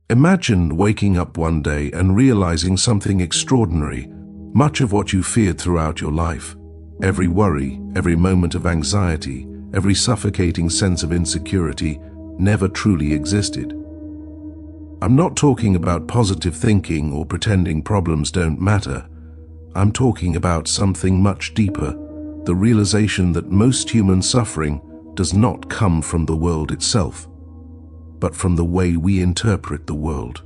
Imagine waking up one day and realizing something extraordinary. Much of what you feared throughout your life, every worry, every moment of anxiety, every suffocating sense of insecurity, never truly existed. I'm not talking about positive thinking or pretending problems don't matter. I'm talking about something much deeper, the realization that most human suffering does not come from the world itself, but from the way we interpret the world.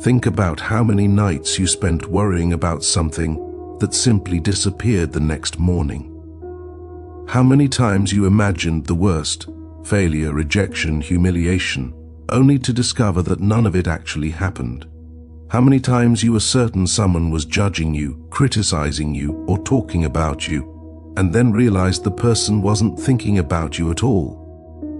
Think about how many nights you spent worrying about something that simply disappeared the next morning. How many times you imagined the worst, failure, rejection, humiliation, only to discover that none of it actually happened. How many times you were certain someone was judging you, criticizing you, or talking about you, and then realized the person wasn't thinking about you at all.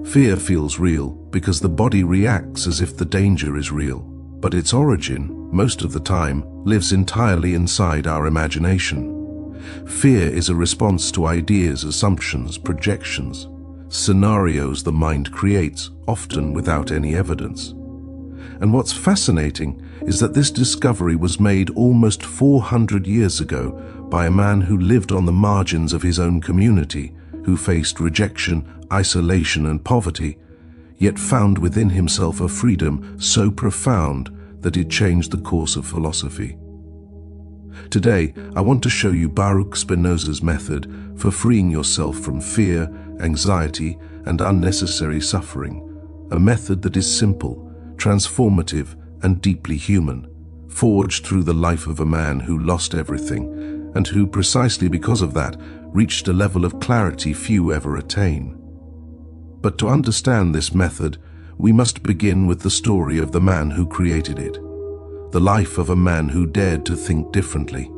Fear feels real because the body reacts as if the danger is real, but its origin, most of the time, lives entirely inside our imagination. Fear is a response to ideas, assumptions, projections, scenarios the mind creates, often without any evidence. And what's fascinating is that this discovery was made almost 400 years ago by a man who lived on the margins of his own community, who faced rejection, isolation, and poverty, yet found within himself a freedom so profound that it changed the course of philosophy. Today, I want to show you Baruch Spinoza's method for freeing yourself from fear, anxiety, and unnecessary suffering, a method that is simple, transformative, and deeply human, forged through the life of a man who lost everything, and who, precisely because of that, reached a level of clarity few ever attain. But to understand this method, we must begin with the story of the man who created it, the life of a man who dared to think differently.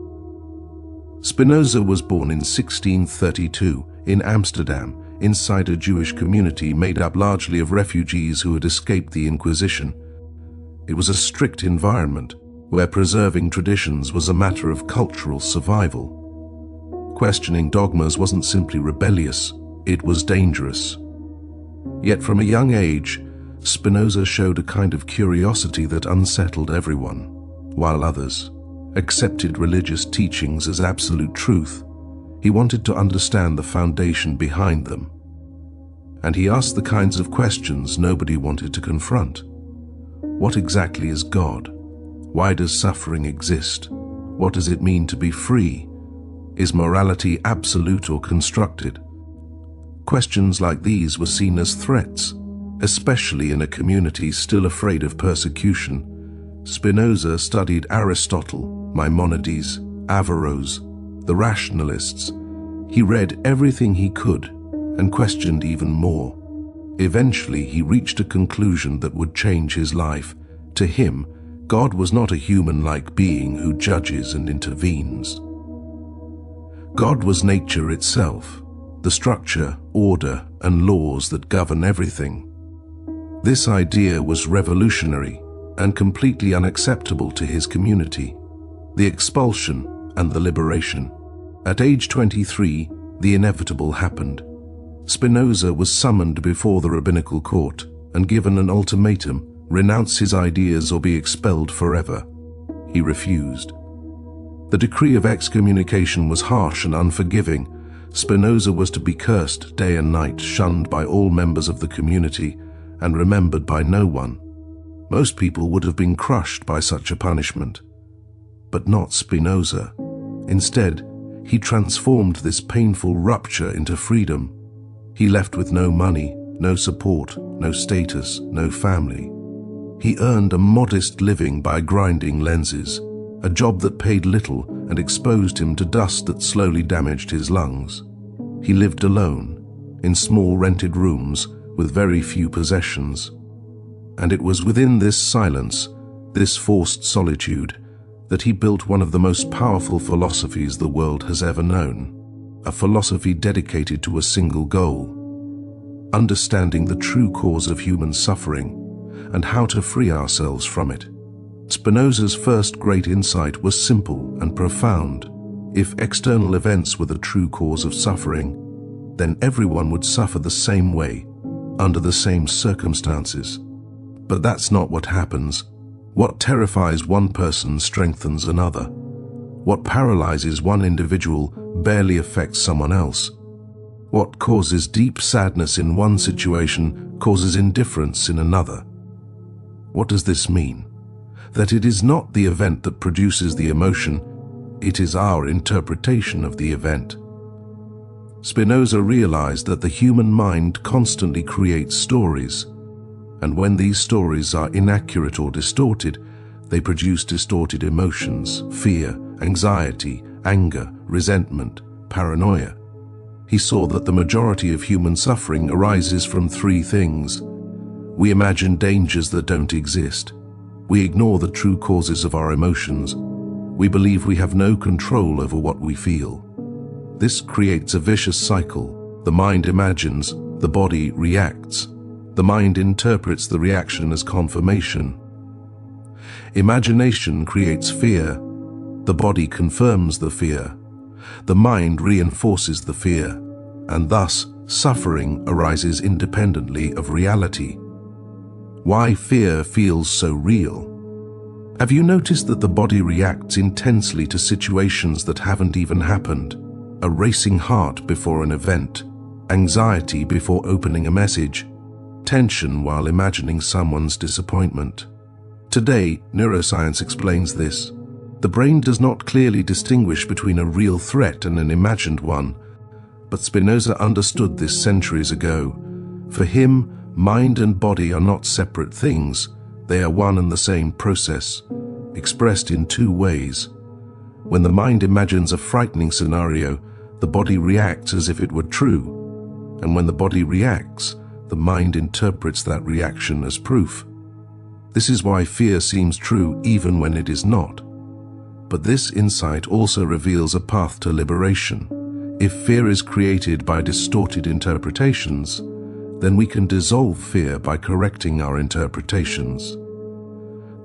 Spinoza was born in 1632 in Amsterdam, inside a Jewish community made up largely of refugees who had escaped the Inquisition. It was a strict environment where preserving traditions was a matter of cultural survival. Questioning dogmas wasn't simply rebellious, it was dangerous. Yet from a young age, Spinoza showed a kind of curiosity that unsettled everyone, while others accepted religious teachings as absolute truth. He wanted to understand the foundation behind them. And he asked the kinds of questions nobody wanted to confront. What exactly is God? Why does suffering exist? What does it mean to be free? Is morality absolute or constructed? Questions like these were seen as threats, especially in a community still afraid of persecution. Spinoza studied Aristotle, Maimonides, Averroes, the rationalists. He read everything he could and questioned even more. Eventually, he reached a conclusion that would change his life. To him, God was not a human-like being who judges and intervenes. God was nature itself, the structure, order, and laws that govern everything. This idea was revolutionary and completely unacceptable to his community. The expulsion and the liberation. At age 23, the inevitable happened. Spinoza was summoned before the rabbinical court and given an ultimatum: renounce his ideas or be expelled forever. He refused. The decree of excommunication was harsh and unforgiving. Spinoza was to be cursed day and night, shunned by all members of the community, and remembered by no one. Most people would have been crushed by such a punishment. But not Spinoza. Instead, he transformed this painful rupture into freedom. He left with no money, no support, no status, no family. He earned a modest living by grinding lenses, a job that paid little and exposed him to dust that slowly damaged his lungs. He lived alone, in small rented rooms with very few possessions. And it was within this silence, this forced solitude, that he built one of the most powerful philosophies the world has ever known, a philosophy dedicated to a single goal: understanding the true cause of human suffering and how to free ourselves from it. Spinoza's first great insight was simple and profound. If external events were the true cause of suffering, then everyone would suffer the same way, under the same circumstances. But that's not what happens. What terrifies one person strengthens another. What paralyzes one individual barely affects someone else. What causes deep sadness in one situation causes indifference in another. What does this mean? That it is not the event that produces the emotion, it is our interpretation of the event. Spinoza realized that the human mind constantly creates stories, and when these stories are inaccurate or distorted, they produce distorted emotions, fear, anxiety, anger, resentment, paranoia. He saw that the majority of human suffering arises from three things. We imagine dangers that don't exist. We ignore the true causes of our emotions. We believe we have no control over what we feel. This creates a vicious cycle. The mind imagines, the body reacts. The mind interprets the reaction as confirmation. Imagination creates fear. The body confirms the fear. The mind reinforces the fear, and thus suffering arises independently of reality. Why fear feels so real? Have you noticed that the body reacts intensely to situations that haven't even happened? A racing heart before an event, anxiety before opening a message, tension while imagining someone's disappointment. Today, neuroscience explains this. The brain does not clearly distinguish between a real threat and an imagined one, but Spinoza understood this centuries ago. For him, mind and body are not separate things, they are one and the same process, expressed in two ways. When the mind imagines a frightening scenario, the body reacts as if it were true, and when the body reacts, the mind interprets that reaction as proof. This is why fear seems true even when it is not. But this insight also reveals a path to liberation. If fear is created by distorted interpretations, then we can dissolve fear by correcting our interpretations.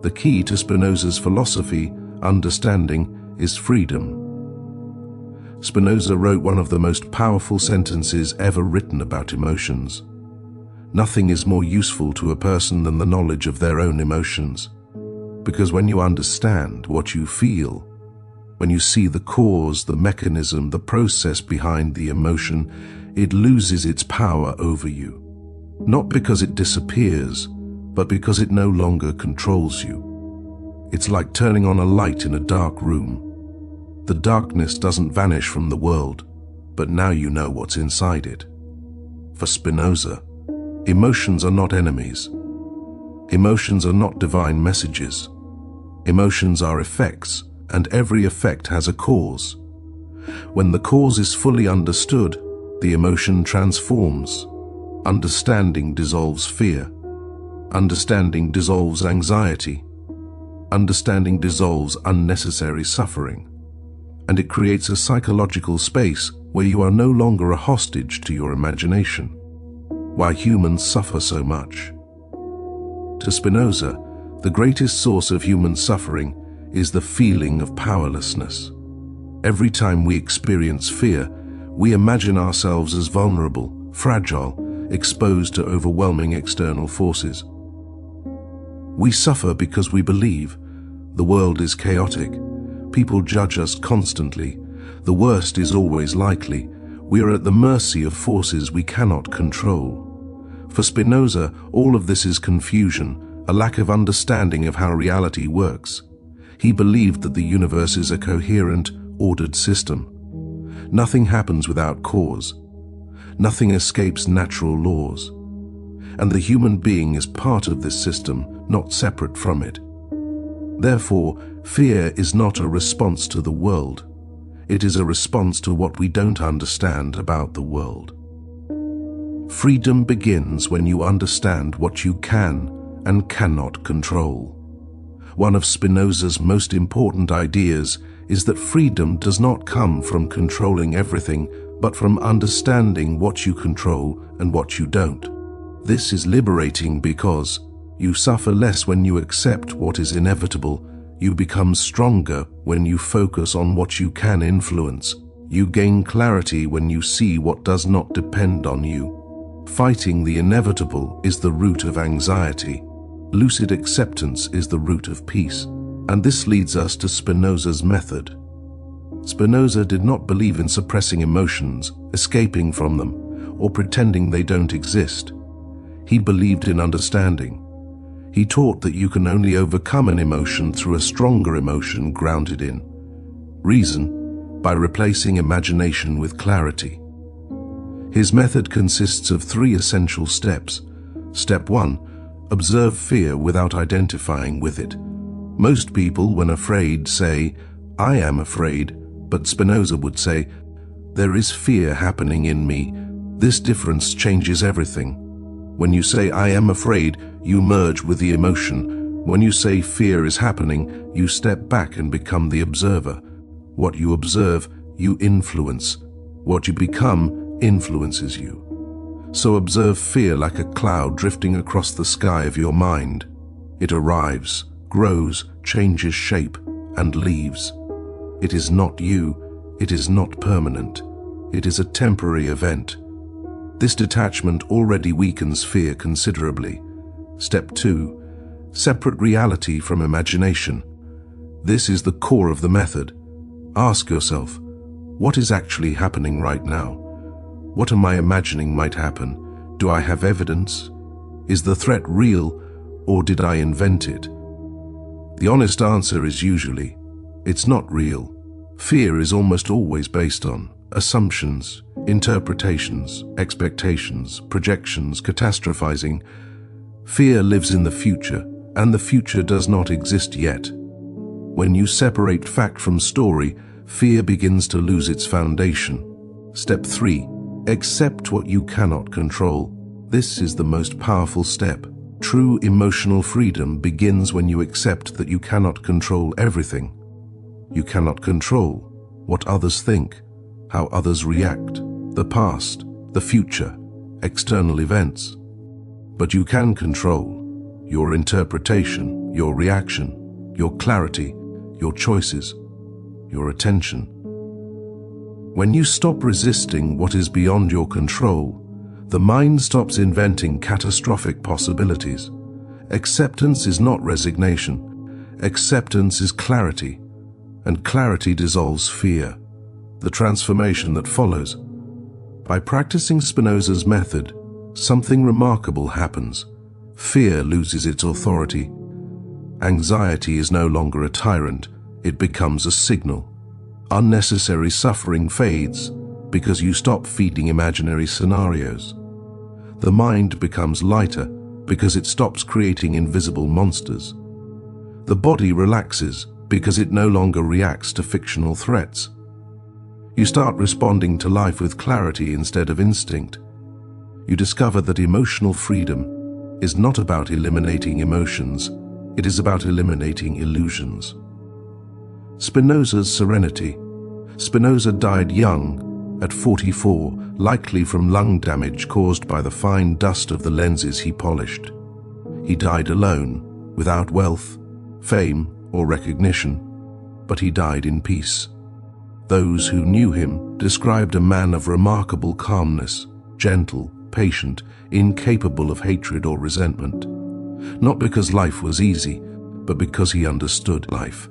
The key to Spinoza's philosophy, understanding, is freedom. Spinoza wrote one of the most powerful sentences ever written about emotions. Nothing is more useful to a person than the knowledge of their own emotions. Because when you understand what you feel, when you see the cause, the mechanism, the process behind the emotion, it loses its power over you. Not because it disappears, but because it no longer controls you. It's like turning on a light in a dark room. The darkness doesn't vanish from the world, but now you know what's inside it. For Spinoza, emotions are not enemies. Emotions are not divine messages. Emotions are effects, and every effect has a cause. When the cause is fully understood, the emotion transforms. Understanding dissolves fear. Understanding dissolves anxiety. Understanding dissolves unnecessary suffering. And it creates a psychological space where you are no longer a hostage to your imagination. Why humans suffer so much? To Spinoza, the greatest source of human suffering is the feeling of powerlessness. Every time we experience fear, we imagine ourselves as vulnerable, fragile, exposed to overwhelming external forces. We suffer because we believe the world is chaotic. People judge us constantly. The worst is always likely. We are at the mercy of forces we cannot control. For Spinoza, all of this is confusion, a lack of understanding of how reality works. He believed that the universe is a coherent, ordered system. Nothing happens without cause. Nothing escapes natural laws. And the human being is part of this system, not separate from it. Therefore, fear is not a response to the world. It is a response to what we don't understand about the world. Freedom begins when you understand what you can and cannot control. One of Spinoza's most important ideas is that freedom does not come from controlling everything, but from understanding what you control and what you don't. This is liberating because you suffer less when you accept what is inevitable. You become stronger when you focus on what you can influence. You gain clarity when you see what does not depend on you. Fighting the inevitable is the root of anxiety. Lucid acceptance is the root of peace. And this leads us to Spinoza's method. Spinoza did not believe in suppressing emotions, escaping from them, or pretending they don't exist. He believed in understanding. He taught that you can only overcome an emotion through a stronger emotion grounded in reason, by replacing imagination with clarity. His method consists of 3 essential steps. Step 1. Observe fear without identifying with it. Most people, when afraid, say, "I am afraid," but Spinoza would say, "There is fear happening in me." This difference changes everything. When you say, "I am afraid," you merge with the emotion. When you say fear is happening, you step back and become the observer. What you observe, you influence. What you become influences you. So observe fear like a cloud drifting across the sky of your mind. It arrives, grows, changes shape, and leaves. It is not you, it is not permanent. It is a temporary event. This detachment already weakens fear considerably. Step 2. Separate reality from imagination. This is the core of the method. Ask yourself, what is actually happening right now? What am I imagining might happen? Do I have evidence? Is the threat real, or did I invent it? The honest answer is usually, it's not real. Fear is almost always based on assumptions, interpretations, expectations, projections, catastrophizing. Fear lives in the future, and the future does not exist yet. When you separate fact from story, fear begins to lose its foundation. Step 3. Accept what you cannot control. This is the most powerful step. True emotional freedom begins when you accept that you cannot control everything. You cannot control what others think, how others react, the past, the future, external events. But you can control your interpretation, your reaction, your clarity, your choices, your attention. When you stop resisting what is beyond your control, the mind stops inventing catastrophic possibilities. Acceptance is not resignation. Acceptance is clarity, and clarity dissolves fear. The transformation that follows. By practicing Spinoza's method, something remarkable happens. Fear loses its authority. Anxiety is no longer a tyrant, it becomes a signal. Unnecessary suffering fades because you stop feeding imaginary scenarios. The mind becomes lighter because it stops creating invisible monsters. The body relaxes because it no longer reacts to fictional threats. You start responding to life with clarity instead of instinct. You discover that emotional freedom is not about eliminating emotions, it is about eliminating illusions. Spinoza's serenity. Spinoza died young, at 44, likely from lung damage caused by the fine dust of the lenses he polished. He died alone, without wealth, fame, or recognition, but he died in peace. Those who knew him described a man of remarkable calmness, gentle, patient, incapable of hatred or resentment. Not because life was easy, but because he understood life.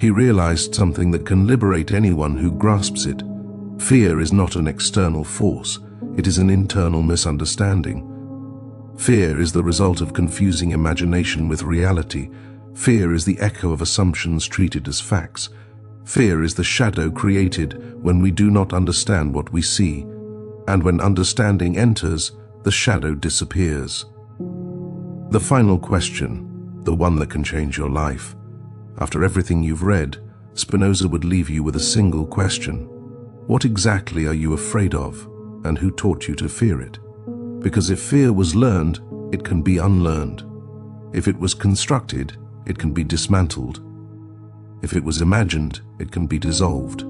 He realized something that can liberate anyone who grasps it. Fear is not an external force, it is an internal misunderstanding. Fear is the result of confusing imagination with reality. Fear is the echo of assumptions treated as facts. Fear is the shadow created when we do not understand what we see, and when understanding enters, the shadow disappears. The final question, the one that can change your life. After everything you've read, Spinoza would leave you with a single question. What exactly are you afraid of, and who taught you to fear it? Because if fear was learned, it can be unlearned. If it was constructed, it can be dismantled. If it was imagined, it can be dissolved.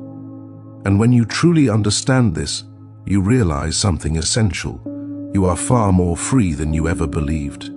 And when you truly understand this, you realize something essential. You are far more free than you ever believed.